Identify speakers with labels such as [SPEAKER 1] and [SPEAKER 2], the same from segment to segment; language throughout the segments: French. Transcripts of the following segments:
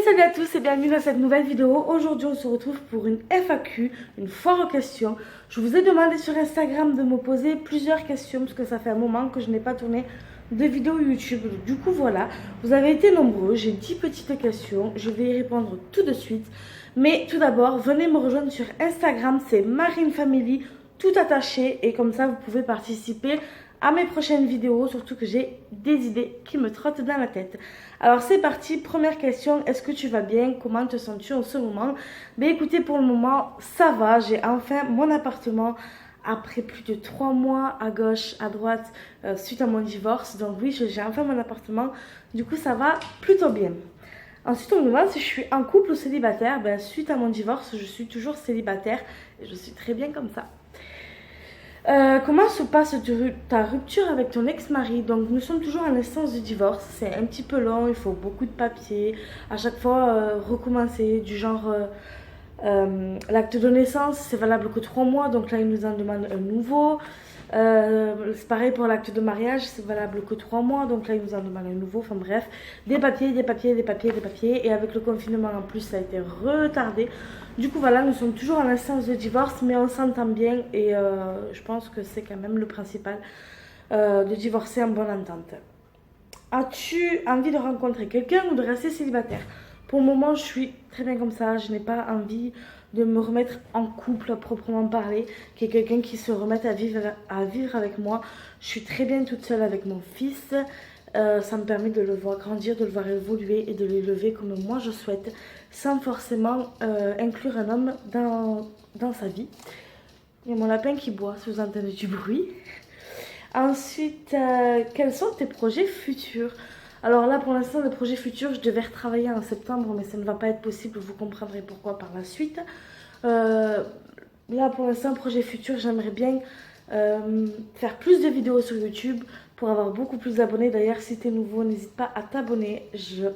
[SPEAKER 1] Salut à tous et bienvenue dans cette nouvelle vidéo. Aujourd'hui on se retrouve pour une FAQ, une foire aux questions. Je vous ai demandé sur Instagram de me poser plusieurs questions parce que ça fait un moment que je n'ai pas tourné de vidéo YouTube. Du coup voilà, vous avez été nombreux, j'ai 10 petites questions, je vais y répondre tout de suite. Mais tout d'abord, venez me rejoindre sur Instagram, c'est Marine Family, tout attaché, et comme ça vous pouvez participer à mes prochaines vidéos, surtout que j'ai des idées qui me trottent dans la tête. Alors c'est parti, première question, est-ce que tu vas bien? Comment te sens-tu en ce moment? Ben écoutez, pour le moment ça va, j'ai enfin mon appartement après plus de 3 mois à gauche, à droite, suite à mon divorce. Donc oui, j'ai enfin mon appartement, du coup ça va plutôt bien. Ensuite, on me demande si je suis en couple ou célibataire. Ben, suite à mon divorce, je suis toujours célibataire et je suis très bien comme ça. Comment se passe ta rupture avec ton ex-mari? Donc nous sommes toujours en instance de divorce, c'est un petit peu long, il faut beaucoup de papiers, à chaque fois recommencer, du genre l'acte de naissance c'est valable que 3 mois, donc là il nous en demande un nouveau. C'est pareil pour l'acte de mariage, c'est valable que 3 mois, donc là il nous en demande un nouveau. Enfin bref, des papiers, des papiers, des papiers, des papiers. Et avec le confinement en plus, ça a été retardé. Du coup voilà, nous sommes toujours en instance de divorce, mais on s'entend bien. Et je pense que c'est quand même le principal, de divorcer en bonne entente. As-tu envie de rencontrer quelqu'un ou de rester célibataire? Pour le moment, je suis très bien comme ça. Je n'ai pas envie de me remettre en couple à proprement parler, qu'il y ait quelqu'un qui se remette à vivre avec moi. Je suis très bien toute seule avec mon fils. Ça me permet de le voir grandir, de le voir évoluer et de l'élever comme moi je souhaite, sans forcément inclure un homme dans sa vie. Il y a mon lapin qui boit, si vous entendez du bruit. Ensuite, quels sont tes projets futurs? Alors là, pour l'instant, le projet futur, je devais retravailler en septembre, mais ça ne va pas être possible. Vous comprendrez pourquoi par la suite. Là, pour l'instant, projet futur, j'aimerais bien faire plus de vidéos sur YouTube pour avoir beaucoup plus d'abonnés. D'ailleurs, si tu es nouveau, n'hésite pas à t'abonner. Je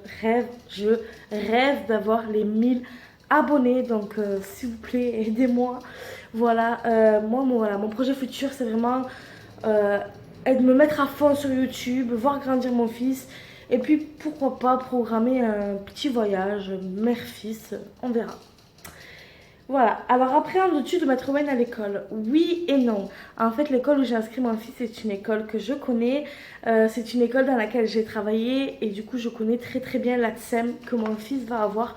[SPEAKER 1] rêve d'avoir les 1000 abonnés. Donc, s'il vous plaît, aidez-moi. Voilà, voilà, mon projet futur, c'est vraiment de me mettre à fond sur YouTube, voir grandir mon fils. Et puis, pourquoi pas programmer un petit voyage, mère-fils, on verra. Voilà, alors appréhendes-tu de mettre Wayne à l'école? Oui et non. En fait, l'école où j'ai inscrit mon fils, c'est une école que je connais. C'est une école dans laquelle j'ai travaillé et du coup, je connais très très bien l'ATSEM que mon fils va avoir.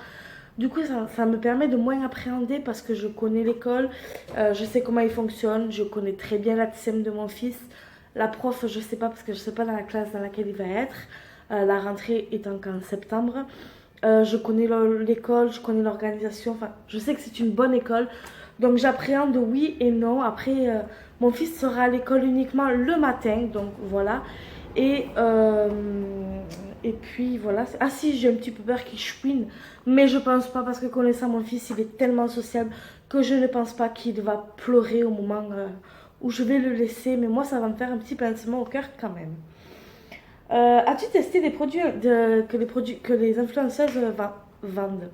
[SPEAKER 1] Du coup, ça me permet de moins appréhender parce que je connais l'école, je sais comment il fonctionne, je connais très bien l'ATSEM de mon fils. La prof, je sais pas parce que je sais pas dans la classe dans laquelle il va être. La rentrée étant qu'en septembre. Je connais l'école, je connais l'organisation, enfin, je sais que c'est une bonne école. Donc j'appréhende oui et non. Après, mon fils sera à l'école uniquement le matin, donc voilà. Et, euh, et puis voilà. Ah si, j'ai un petit peu peur qu'il chouine, mais je pense pas parce que connaissant mon fils, il est tellement sociable que je ne pense pas qu'il va pleurer au moment où je vais le laisser. Mais moi, ça va me faire un petit pincement au cœur quand même. As-tu testé des produits, que les influenceuses vendent?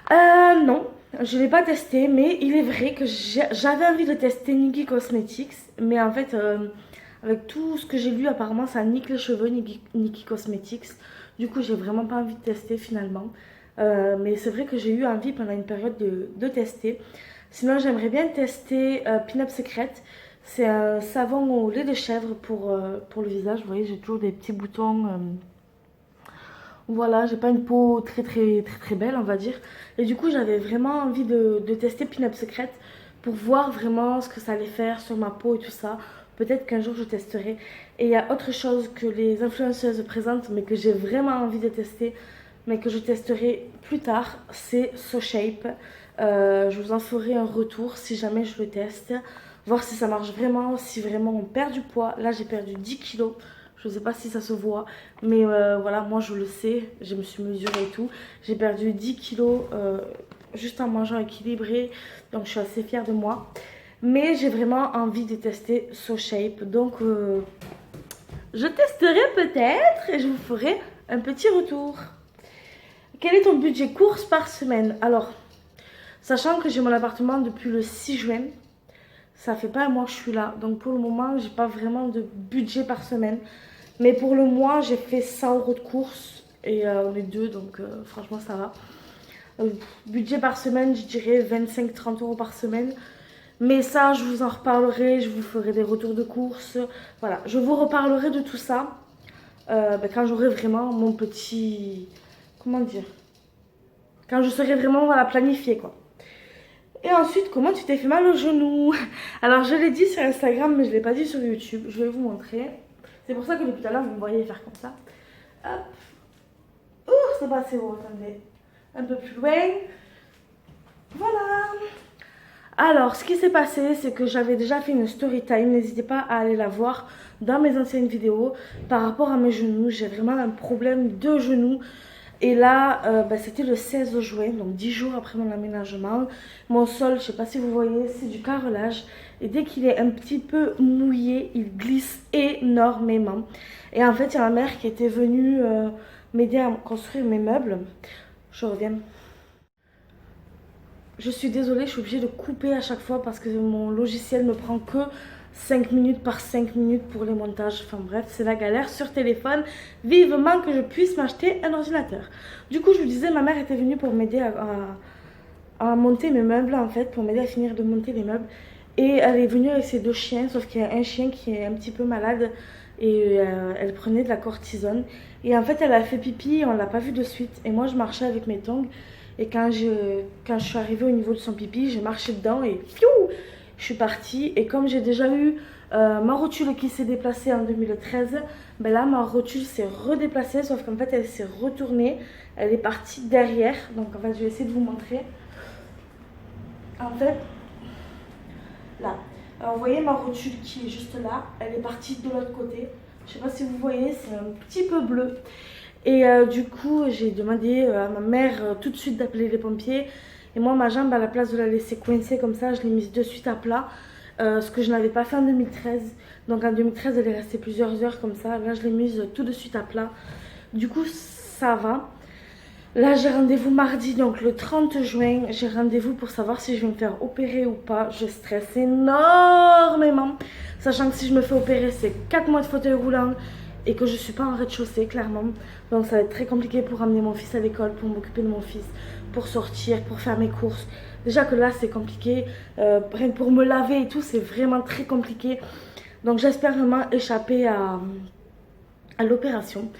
[SPEAKER 1] Non, je ne l'ai pas testé, mais il est vrai que j'avais envie de tester Nikkie Cosmetics, mais en fait, avec tout ce que j'ai lu, apparemment ça nique les cheveux, Nikkie Cosmetics. Du coup, j'ai vraiment pas envie de tester finalement. Mais c'est vrai que j'ai eu envie pendant une période de tester. Sinon, j'aimerais bien tester Pin-Up Secret. C'est un savon au lait de chèvre pour le visage. Vous voyez, j'ai toujours des petits boutons. Voilà, j'ai pas une peau très très très très belle, on va dire. Et du coup, j'avais vraiment envie de tester Pin-Up Secret pour voir vraiment ce que ça allait faire sur ma peau et tout ça. Peut-être qu'un jour je testerai. Et il y a autre chose que les influenceuses présentent, mais que j'ai vraiment envie de tester, mais que je testerai plus tard, c'est So Shape. Je vous en ferai un retour si jamais je le teste. Voir si ça marche vraiment, si vraiment on perd du poids. Là, j'ai perdu 10 kilos. Je ne sais pas si ça se voit, mais voilà, moi je le sais, je me suis mesurée et tout. J'ai perdu 10 kilos juste en mangeant équilibré, donc je suis assez fière de moi. Mais j'ai vraiment envie de tester So Shape, donc je testerai peut-être et je vous ferai un petit retour. Quel est ton budget course par semaine? Alors, sachant que j'ai mon appartement depuis le 6 juin, ça fait pas un mois que je suis là. Donc pour le moment, j'ai pas vraiment de budget par semaine. Mais pour le mois, j'ai fait 100 € de courses Et on est deux, donc franchement ça va. Budget par semaine, je dirais 25-30 euros par semaine. Mais ça, je vous en reparlerai, je vous ferai des retours de courses. Voilà, je vous reparlerai de tout ça quand j'aurai vraiment mon petit... Comment dire? Quand je serai vraiment voilà, planifiée, quoi. Et ensuite, comment tu t'es fait mal au genou? Alors, je l'ai dit sur Instagram, mais je ne l'ai pas dit sur YouTube. Je vais vous montrer. C'est pour ça que depuis tout à l'heure, vous me voyez faire comme ça. Hop. Ouh, c'est pas assez haut, attendez. Un peu plus loin. Voilà. Alors, ce qui s'est passé, c'est que j'avais déjà fait une story time. N'hésitez pas à aller la voir dans mes anciennes vidéos. Par rapport à mes genoux, j'ai vraiment un problème de genoux. Et là, c'était le 16 juin, donc 10 jours après mon aménagement. Mon sol, je ne sais pas si vous voyez, c'est du carrelage. Et dès qu'il est un petit peu mouillé, il glisse énormément. Et en fait, il y a ma mère qui était venue m'aider à construire mes meubles. Je reviens. Je suis désolée, je suis obligée de couper à chaque fois parce que mon logiciel ne prend que 5 minutes par 5 minutes pour les montages. Enfin bref, c'est la galère sur téléphone. Vivement que je puisse m'acheter un ordinateur. Du coup, je vous disais, ma mère était venue pour m'aider à monter mes meubles en fait, pour m'aider à finir de monter les meubles. Et elle est venue avec ses 2 chiens, sauf qu'il y a un chien qui est un petit peu malade et elle prenait de la cortisone. Et en fait, elle a fait pipi et on ne l'a pas vu de suite. Et moi, je marchais avec mes tongs. Et quand je suis arrivée au niveau de son pipi, j'ai marché dedans et fiou, je suis partie. Et comme j'ai déjà eu ma rotule qui s'est déplacée en 2013, ben là ma rotule s'est redéplacée, sauf qu'en fait elle s'est retournée. Elle est partie derrière. Donc en fait je vais essayer de vous montrer. En fait, là. Alors, vous voyez ma rotule qui est juste là, elle est partie de l'autre côté. Je sais pas si vous voyez, c'est un petit peu bleu. Et du coup, j'ai demandé à ma mère tout de suite d'appeler les pompiers. Et moi, ma jambe, à la place de la laisser coincer comme ça, je l'ai mise de suite à plat. Ce que je n'avais pas fait en 2013. Donc en 2013, elle est restée plusieurs heures comme ça. Là, je l'ai mise tout de suite à plat. Du coup, ça va. Là, j'ai rendez-vous mardi, donc le 30 juin. J'ai rendez-vous pour savoir si je vais me faire opérer ou pas. Je stresse énormément. Sachant que si je me fais opérer, c'est 4 mois de fauteuil roulant. Et que je ne suis pas en rez-de-chaussée, clairement. Donc ça va être très compliqué pour amener mon fils à l'école, pour m'occuper de mon fils, pour sortir, pour faire mes courses. Déjà que là, c'est compliqué. Rien que pour me laver et tout, c'est vraiment très compliqué. Donc j'espère vraiment échapper à l'opération.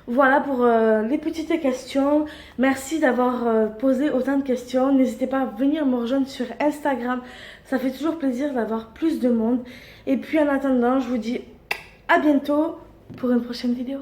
[SPEAKER 1] Voilà pour les petites questions. Merci d'avoir posé autant de questions. N'hésitez pas à venir me rejoindre sur Instagram. Ça fait toujours plaisir d'avoir plus de monde. Et puis en attendant, je vous dis à bientôt pour une prochaine vidéo.